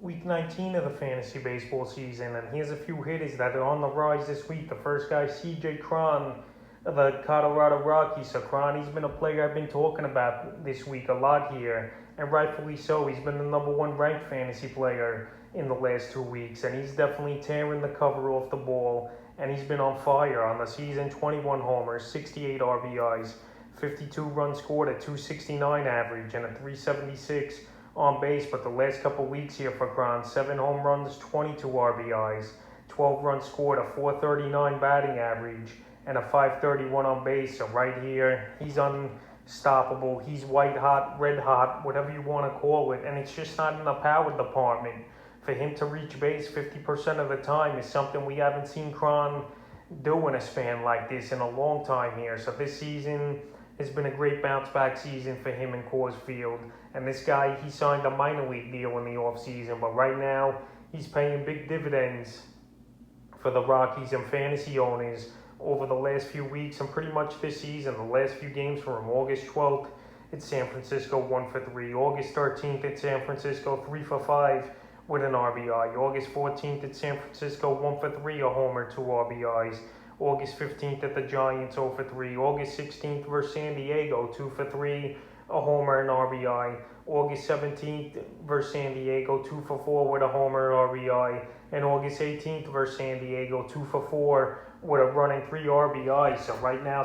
week 19 of the fantasy baseball season, and here's a few hitters that are on the rise this week. The first guy, Cron of the Colorado Rockies. So Cron, he's been a player I've been talking about this week a lot here, and rightfully so. He's been the number one ranked fantasy player in the last 2 weeks, and he's definitely tearing the cover off the ball, and he's been on fire on the season. 21 homers, 68 RBIs, 52 runs scored, a 269 average, and a 376 on base. But the last couple weeks here for Cron, 7 home runs, 22 RBIs, 12 runs scored, a 439 batting average, and a 531 on base. So right here, he's unstoppable. He's white hot, red hot, whatever you want to call it, and it's just not in the power department. For him to reach base 50% of the time is something we haven't seen Cron do in a span like this in a long time here. So this season has been a great bounce back season for him in Coors Field. And this guy, he signed a minor league deal in the offseason, but right now he's paying big dividends for the Rockies and fantasy owners over the last few weeks and pretty much this season. The last few games for him: August 12th at San Francisco, 1 for 3. August 13th at San Francisco, 3 for 5 with an RBI. August 14th at San Francisco, 1 for 3, a homer, 2 RBIs. August 15th at the Giants, 0 for 3. August 16th versus San Diego, 2 for 3, a homer, and RBI. August 17th versus San Diego, 2 for 4 with a homer, RBI. And August 18th versus San Diego, 2 for 4 with a run and 3 RBIs. So right now,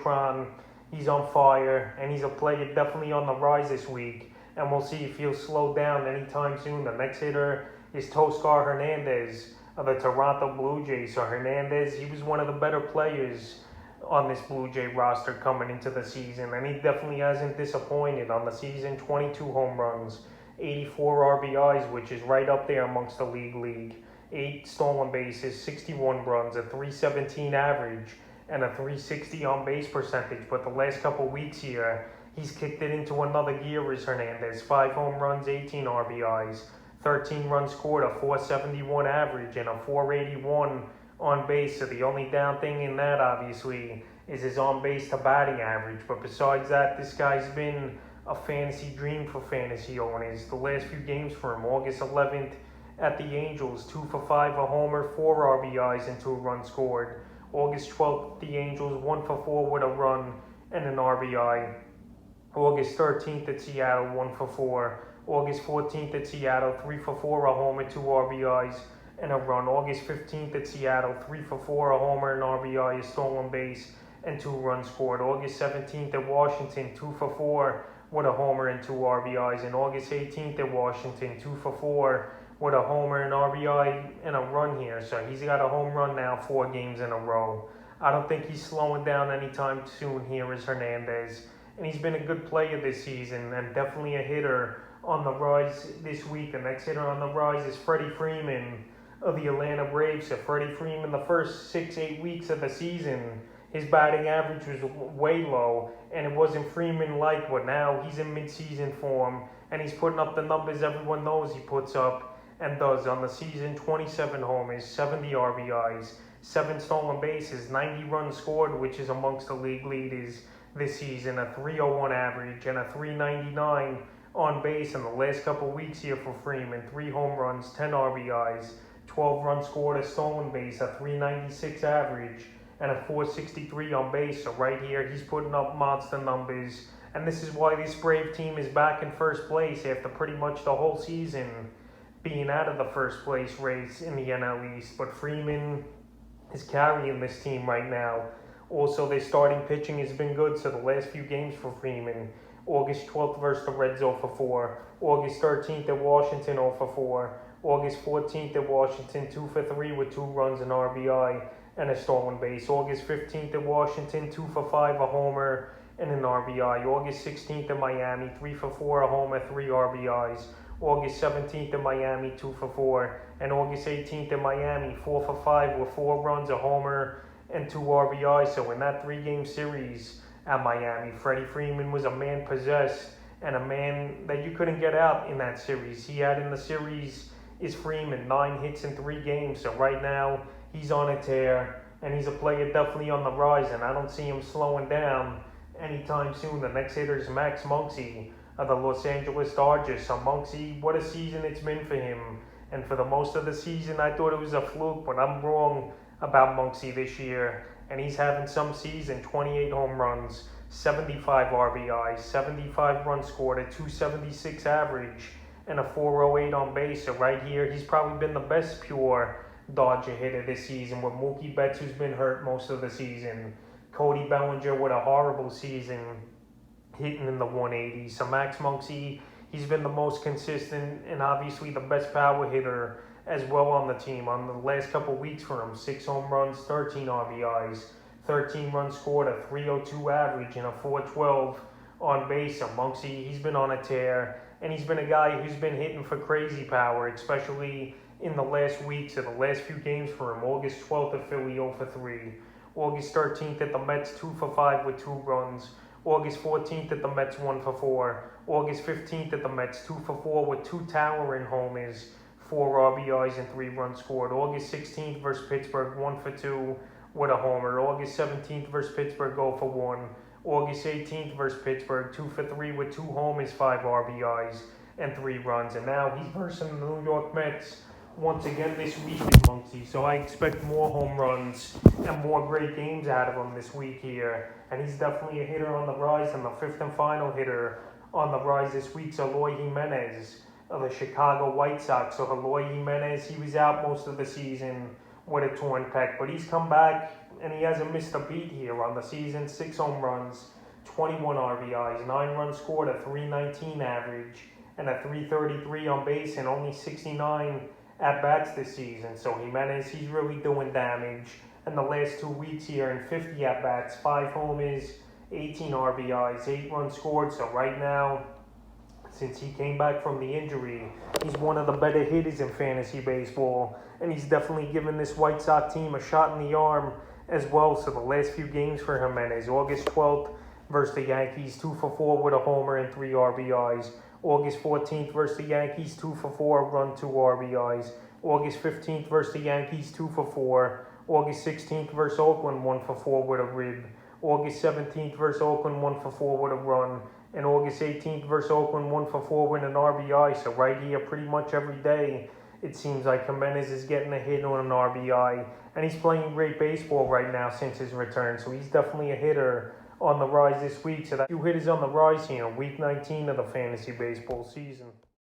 Cron, he's on fire, and he's a player definitely on the rise this week. And we'll see if he'll slow down anytime soon. The next hitter is Teoscar Hernandez of the Toronto Blue Jays. So Hernandez, he was one of the better players on this Blue Jay roster coming into the season, and he definitely hasn't disappointed on the season. 22 home runs, 84 RBIs, which is right up there amongst the league. 8 stolen bases, 61 runs, a 317 average, and a 360 on base percentage. But the last couple weeks here, he's kicked it into another gear as Hernandez. 5 home runs, 18 RBIs, 13 runs scored, a 471 average, and a 481 on base. So the only down thing in that, obviously, is his on base to batting average. But besides that, this guy's been a fantasy dream for fantasy owners. The last few games for him: August 11th at the Angels, 2 for 5, a homer, 4 RBIs, and 2 runs scored. August 12th at the Angels, 1 for 4 with a run and an RBI. August 13th at Seattle, 1 for 4. August 14th at Seattle, 3 for 4, a homer, 2 RBIs, and a run. August 15th at Seattle, 3 for 4, a homer, an RBI, a stolen base, and 2 runs scored. August 17th at Washington, 2 for 4 with a homer and 2 RBIs. And August 18th at Washington, 2 for 4 with a homer, an RBI, and a run here. So he's got a home run now 4 games in a row. I don't think he's slowing down anytime soon here as Hernandez. And he's been a good player this season and definitely a hitter on the rise this week. The next hitter on the rise is Freddy Freeman of the Atlanta Braves. So Freddy Freeman, the first 6-8 weeks of the season, his batting average was way low, and it wasn't Freeman-like, but now he's in mid-season form, and he's putting up the numbers everyone knows he puts up and does on the season. 27 homers, 70 RBIs, 7 stolen bases, 90 runs scored, which is amongst the league leaders this season, a 301 average, and a 399 on base. In the last couple weeks here for Freeman: 3 home runs, 10 RBIs, 12 runs scored, a stolen base, a 396 average, and a 463 on base. So right here, he's putting up monster numbers. And this is why this Brave team is back in first place after pretty much the whole season being out of the first place race in the NL East. But Freeman is carrying this team right now. Also, their starting pitching has been good. So the last few games for Freeman: August 12th versus the Reds, 0 for 4. August 13th at Washington, 0 for 4. August 14th at Washington, 2 for 3 with 2 runs, an RBI, and a stolen base. August 15th at Washington, 2 for 5, a homer, and an RBI. August 16th at Miami, 3 for 4, a homer, 3 RBIs. August 17th at Miami, 2 for 4. And August 18th at Miami, 4 for 5 with 4 runs, a homer, and 2 RBIs. So in that 3-game series at Miami, Freddie Freeman was a man possessed and a man that you couldn't get out in that series. He had in the series is Freeman, 9 hits in 3 games. So right now, he's on a tear, and he's a player definitely on the rise, and I don't see him slowing down anytime soon. The next hitter is Muncy of the Los Angeles Dodgers. So Muncy, what a season it's been for him. And for the most of the season, I thought it was a fluke, but I'm wrong about Muncy this year. And he's having some season, 28 home runs, 75 RBIs, 75 runs scored, a 276 average, and a 408 on base. So right here, he's probably been the best pure Dodger hitter this season, with Mookie Betts, who's been hurt most of the season. Cody Bellinger with a horrible season, hitting in the 180s. So Max Muncy, he's been the most consistent and obviously the best power hitter as well on the team. On the last couple weeks for him, 6 home runs, 13 RBIs, 13 runs scored, a 302 average, and a 412 on base. So Muncy, he's been on a tear, and he's been a guy who's been hitting for crazy power, especially in the last weeks of the last few games for him. August 12th at Philly, 0 for 3. August 13th at the Mets, 2 for 5 with 2 runs. August 14th at the Mets, 1 for 4. August 15th at the Mets, 2 for 4 with 2 towering homers, 4 RBIs and 3 runs scored. August 16th versus Pittsburgh, 1 for 2 with a homer. August 17th versus Pittsburgh, 0 for 1. August 18th versus Pittsburgh, 2 for 3 with 2 homers, 5 RBIs and 3 runs. And now he's versus the New York Mets once again this week with Muncy. So I expect more home runs and more great games out of him this week here. And he's definitely a hitter on the rise, and the 5th and final hitter on the rise this week. So Lloyd Jimenez of the Chicago White Sox. So Lloyd Jimenez, he was out most of the season with a torn pec, but he's come back and he hasn't missed a beat here on the season. 6 home runs, 21 RBIs, 9 runs scored, a 319 average, and a 333 on base, and only 69 at-bats this season. So Jimenez, he's really doing damage. In the last 2 weeks here, in 50 at-bats, 5 homers, 18 RBIs, 8 runs scored. So right now, since he came back from the injury, he's one of the better hitters in fantasy baseball, and he's definitely given this White Sox team a shot in the arm as well. So the last few games for Jimenez: August 12th versus the Yankees, 2 for 4 with a homer and 3 RBIs. August 14th versus the Yankees, 2 for 4, run 2 RBIs. August 15th versus the Yankees, 2 for 4. August 16th versus Oakland, 1 for 4 with a rib. August 17th versus Oakland, 1 for 4 with a run. And August 18th versus Oakland, 1 for 4 with an RBI. So right here, pretty much every day, it seems like Jimenez is getting a hit on an RBI. And he's playing great baseball right now since his return. So he's definitely a hitter on the rise this week. So that few hitters on the rise here in week 19 of the fantasy baseball season.